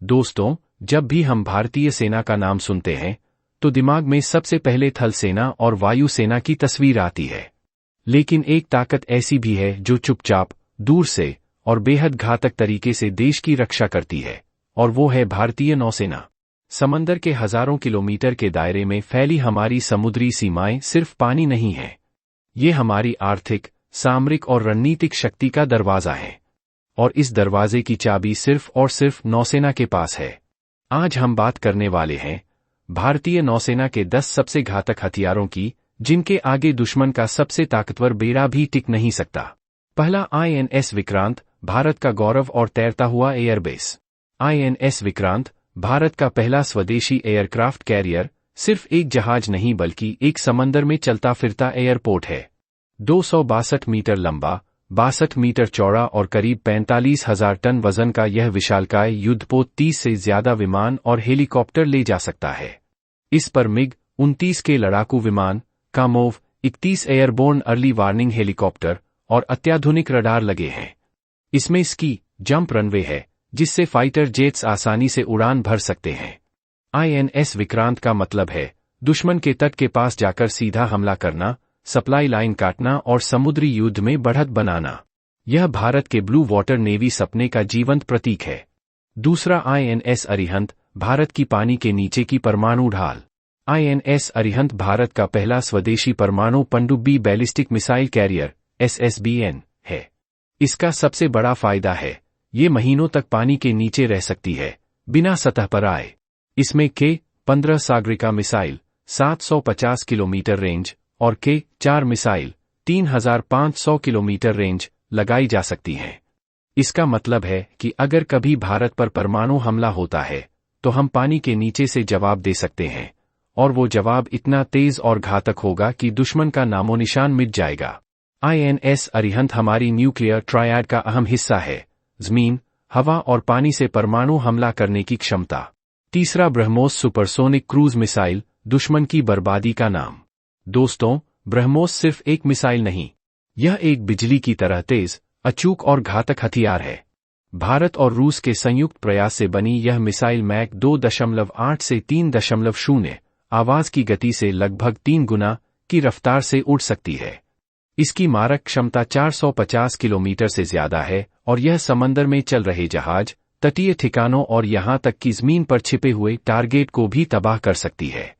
दोस्तों, जब भी हम भारतीय सेना का नाम सुनते हैं तो दिमाग में सबसे पहले थल सेना और वायु सेना की तस्वीर आती है। लेकिन एक ताकत ऐसी भी है जो चुपचाप, दूर से और बेहद घातक तरीके से देश की रक्षा करती है, और वो है भारतीय नौसेना। समंदर के हजारों किलोमीटर के दायरे में फैली हमारी समुद्री सीमाएं सिर्फ पानी नहीं हैं। ये हमारी आर्थिक, सामरिक और रणनीतिक शक्ति का दरवाजा है। और इस दरवाजे की चाबी सिर्फ और सिर्फ नौसेना के पास है। आज हम बात करने वाले हैं भारतीय नौसेना के 10 सबसे घातक हथियारों की, जिनके आगे दुश्मन का सबसे ताकतवर बेड़ा भी टिक नहीं सकता। पहला, INS विक्रांत, भारत का गौरव और तैरता हुआ एयरबेस। INS विक्रांत भारत का पहला स्वदेशी एयरक्राफ्ट कैरियर सिर्फ एक जहाज नहीं बल्कि एक समंदर में चलता फिरता एयरपोर्ट है। 262 मीटर लंबा, 62 मीटर चौड़ा और करीब 45,000 टन वजन का यह विशालकाय युद्धपोत 30 से ज्यादा विमान और हेलीकॉप्टर ले जा सकता है। इस पर MiG-29 के लड़ाकू विमान, Kamov 31 airborne early warning helicopter और अत्याधुनिक रडार लगे हैं। इसमें स्की जंप रनवे है, जिससे फाइटर जेट्स आसानी से उड़ान भर सकते हैं। INS विक्रांत का मतलब है दुश्मन के तट के पास जाकर सीधा हमला करना, सप्लाई लाइन काटना और समुद्री युद्ध में बढ़त बनाना। यह भारत के ब्लू वाटर नेवी सपने का जीवंत प्रतीक है। दूसरा, INS अरिहंत, भारत की पानी के नीचे की परमाणु ढाल। INS अरिहंत भारत का पहला स्वदेशी परमाणु पनडुब्बी बैलिस्टिक मिसाइल कैरियर SSBN है। इसका सबसे बड़ा फायदा है ये महीनों तक पानी के नीचे रह सकती है, बिना सतह पर आए। इसमें K-15 Sagarika missile 750 kilometre range और K-4 मिसाइल 3,500 किलोमीटर रेंज लगाई जा सकती हैं। इसका मतलब है कि अगर कभी भारत पर परमाणु हमला होता है तो हम पानी के नीचे से जवाब दे सकते हैं, और वो जवाब इतना तेज और घातक होगा कि दुश्मन का नामोनिशान मिट जाएगा। INS अरिहंत हमारी न्यूक्लियर ट्रायड का अहम हिस्सा है, जमीन, हवा और पानी से परमाणु हमला करने की क्षमता। तीसरा, ब्रह्मोस सुपरसोनिक क्रूज मिसाइल, दुश्मन की बर्बादी का नाम। दोस्तों, ब्रह्मोस सिर्फ एक मिसाइल नहीं, यह एक बिजली की तरह तेज, अचूक और घातक हथियार है। भारत और रूस के संयुक्त प्रयास से बनी यह मिसाइल मैक 2.8 से 3.0 आवाज की गति से लगभग 3 गुना की रफ्तार से उड़ सकती है। इसकी मारक क्षमता 450 किलोमीटर से ज्यादा है और यह समंदर में चल रहे जहाज, तटीय ठिकानों और यहां तक कि जमीन पर छिपे हुए टारगेट को भी तबाह कर सकती है।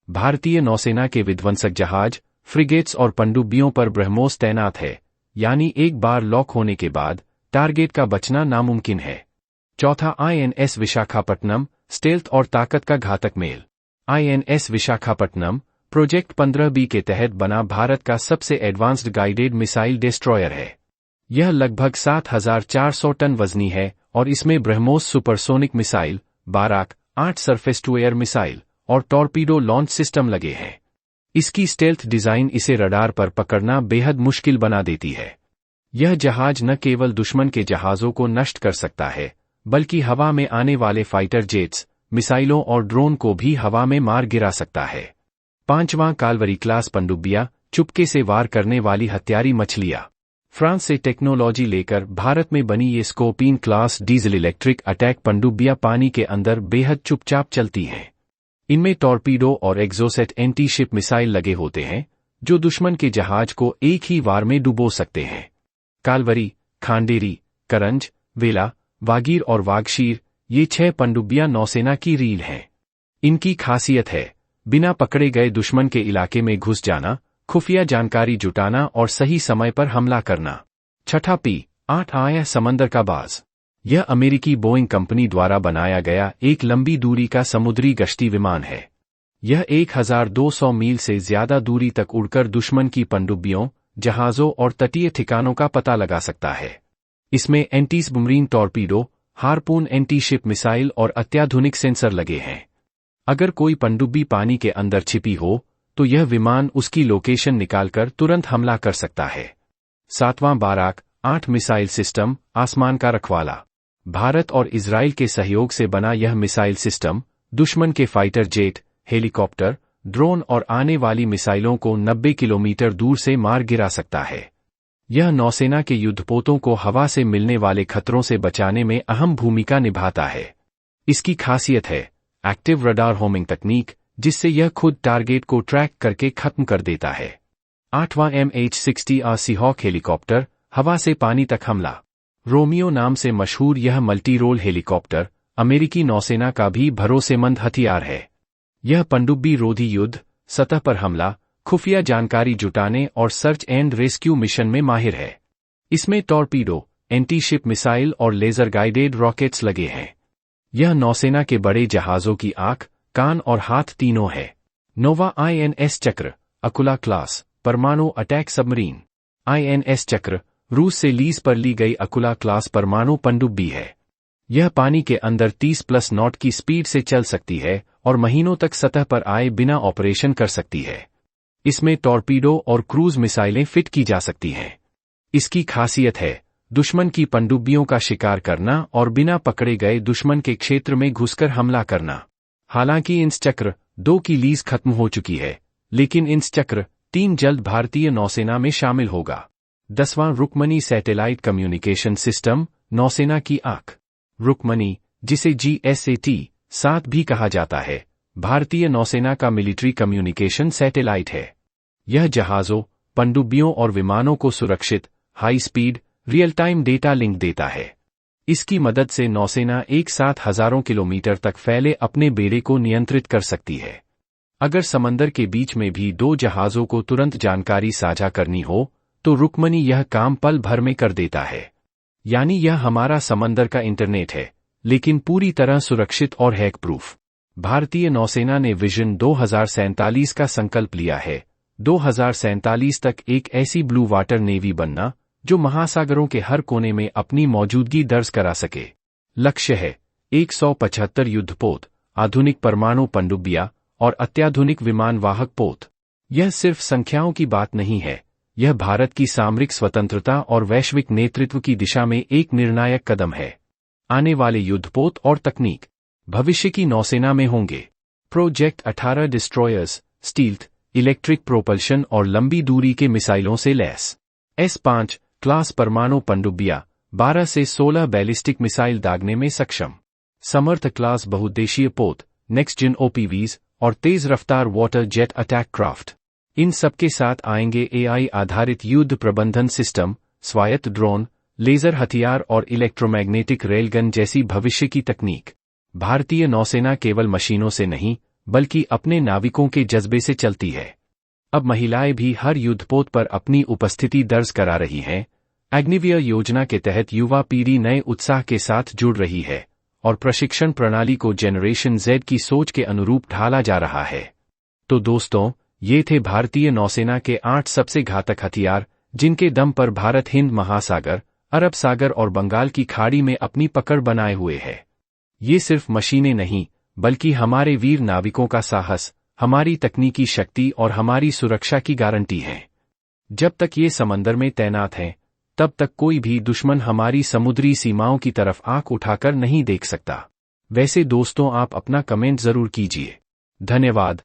भारतीय नौसेना के विध्वंसक जहाज, फ्रिगेट्स और पनडुब्बियों पर ब्रह्मोस तैनात है, यानी एक बार लॉक होने के बाद टारगेट का बचना नामुमकिन है। चौथा, INS विशाखापट्टनम, स्टेल्थ और ताकत का घातक mail. INS Visakhapatnam project 15B के तहत बना भारत का सबसे एडवांस्ड गाइडेड मिसाइल डिस्ट्रॉयर है। यह लगभग 7,400 टन वजनी है और इसमें BrahMos supersonic missile, Barak 8 surface to air missile और टॉर्पीडो लॉन्च सिस्टम लगे हैं। इसकी स्टेल्थ डिजाइन इसे रडार पर पकड़ना बेहद मुश्किल बना देती है। यह जहाज न केवल दुश्मन के जहाजों को नष्ट कर सकता है, बल्कि हवा में आने वाले फाइटर जेट्स, मिसाइलों और ड्रोन को भी हवा में मार गिरा सकता है। पांचवां, कालवरी क्लास पनडुब्बियां, चुपके से वार करने वाली हत्यारी मछलियां। फ्रांस से टेक्नोलॉजी लेकर भारत में बनी ये scorpion class diesel electric attack पनडुब्बियां पानी के अंदर बेहद चुपचाप चलती हैं। इनमें टॉर्पीडो और एग्जोसेट एंटी शिप मिसाइल लगे होते हैं, जो दुश्मन के जहाज को एक ही वार में डुबो सकते हैं। कालवरी, खांडेरी, करंज, वेला, वागीर और वागशीर, ये 6 पनडुब्बियां नौसेना की रील हैं। इनकी खासियत है बिना पकड़े गए दुश्मन के इलाके में घुस जाना, खुफिया जानकारी जुटाना और सही समय पर हमला करना। छठा, P-8 समंदर का बाज। यह अमेरिकी बोइंग कंपनी द्वारा बनाया गया एक लंबी दूरी का समुद्री गश्ती विमान है। यह 1,200 मील से ज्यादा दूरी तक उड़कर दुश्मन की पनडुब्बियों, जहाजों और तटीय ठिकानों का पता लगा सकता है। इसमें anti submarine torpedo, harpoon anti ship missile और अत्याधुनिक सेंसर लगे हैं। अगर कोई पनडुब्बी पानी के अंदर छिपी हो तो यह विमान उसकी लोकेशन निकालकर तुरंत हमला कर सकता है। सातवां, बाराक 8 मिसाइल सिस्टम, आसमान का रखवाला। भारत और इजराइल के सहयोग से बना यह मिसाइल सिस्टम दुश्मन के फाइटर जेट, हेलीकॉप्टर, ड्रोन और आने वाली मिसाइलों को 90 किलोमीटर दूर से मार गिरा सकता है। यह नौसेना के युद्धपोतों को हवा से मिलने वाले खतरों से बचाने में अहम भूमिका निभाता है। इसकी खासियत है एक्टिव रडार होमिंग तकनीक, जिससे यह खुद टारगेट को ट्रैक करके खत्म कर देता है। 8वां MH-60R सीहॉक हेलीकॉप्टर, हवा से पानी तक हमला। रोमियो नाम से मशहूर यह मल्टी रोल हेलीकॉप्टर अमेरिकी नौसेना का भी भरोसेमंद हथियार है। यह पनडुब्बी रोधी युद्ध, सतह पर हमला, खुफिया जानकारी जुटाने और सर्च एंड रेस्क्यू मिशन में माहिर है। इसमें टॉर्पीडो, एंटी शिप मिसाइल और लेजर गाइडेड रॉकेट्स लगे हैं। यह नौसेना के बड़े जहाजों की आंख, कान और हाथ तीनों है। नोवा INS चक्र, अकुला क्लास, परमाणु अटैक सबमरीन। INS चक्र रूस से लीज पर ली गई अकुला क्लास परमाणु पनडुब्बी है। यह पानी के अंदर 30+ नॉट की स्पीड से चल सकती है और महीनों तक सतह पर आए बिना ऑपरेशन कर सकती है। इसमें टॉर्पीडो और क्रूज मिसाइलें फिट की जा सकती हैं। इसकी खासियत है दुश्मन की पनडुब्बियों का शिकार करना और बिना पकड़े गए दुश्मन के क्षेत्र में घुसकर हमला करना। हालांकि इंस चक्र 2 की लीज खत्म हो चुकी है, लेकिन इंस चक्र 3 जल्द भारतीय नौसेना में शामिल होगा। 10वां रुक्मणी सैटेलाइट कम्युनिकेशन सिस्टम, नौसेना की आंख। रुक्मणी, जिसे GSAT-7 भी कहा जाता है, भारतीय नौसेना का मिलिट्री कम्युनिकेशन सैटेलाइट है। यह जहाजों, पनडुब्बियों और विमानों को सुरक्षित, high speed, real time data link देता है। इसकी मदद से नौसेना एक साथ हजारों किलोमीटर तक फैले अपने बेड़े को नियंत्रित कर सकती है। अगर समंदर के बीच में भी 2 जहाजों को तुरंत जानकारी साझा करनी हो, तो रुक्मणी यह काम पल भर में कर देता है। यानी यह हमारा समंदर का इंटरनेट है, लेकिन पूरी तरह सुरक्षित और हैक प्रूफ। भारतीय नौसेना ने विजन 2047 का संकल्प लिया है। 2047 तक एक ऐसी ब्लू वाटर नेवी बनना जो महासागरों के हर कोने में अपनी मौजूदगी दर्ज करा सके। लक्ष्य है 175 युद्धपोत, आधुनिक परमाणु पनडुब्बियां और अत्याधुनिक विमान वाहक पोत। यह सिर्फ संख्याओं की बात नहीं है, यह भारत की सामरिक स्वतंत्रता और वैश्विक नेतृत्व की दिशा में एक निर्णायक कदम है। आने वाले युद्धपोत और तकनीक भविष्य की नौसेना में होंगे। Project 18 destroyers, stealth, electric propulsion और लंबी दूरी के मिसाइलों से लैस। S5 क्लास परमाणु पनडुब्बियां, 12 से 16 बैलिस्टिक मिसाइल दागने में सक्षम। समर्थ क्लास बहुउद्देशीय पोत, नेक्स्ट जिन OPVs और तेज रफ्तार वाटर जेट अटैक क्राफ्ट। इन सबके साथ आएंगे AI आधारित युद्ध प्रबंधन सिस्टम, स्वायत्त ड्रोन, लेजर हथियार और इलेक्ट्रोमैग्नेटिक रेलगन जैसी भविष्य की तकनीक। भारतीय नौसेना केवल मशीनों से नहीं, बल्कि अपने नाविकों के जज्बे से चलती है। अब महिलाएं भी हर युद्धपोत पर अपनी उपस्थिति दर्ज करा रही हैं। अग्निवीर योजना के तहत युवा पीढ़ी नए उत्साह के साथ जुड़ रही है और प्रशिक्षण प्रणाली को जनरेशन Z की सोच के अनुरूप ढाला जा रहा है। तो दोस्तों, ये थे भारतीय नौसेना के 8 सबसे घातक हथियार, जिनके दम पर भारत हिंद महासागर, अरब सागर और बंगाल की खाड़ी में अपनी पकड़ बनाए हुए है। ये सिर्फ मशीनें नहीं, बल्कि हमारे वीर नाविकों का साहस, हमारी तकनीकी शक्ति और हमारी सुरक्षा की गारंटी है। जब तक ये समंदर में तैनात हैं, तब तक कोई भी दुश्मन हमारी समुद्री सीमाओं की तरफ आंख उठाकर नहीं देख सकता। वैसे दोस्तों, आप अपना कमेंट जरूर कीजिए। धन्यवाद।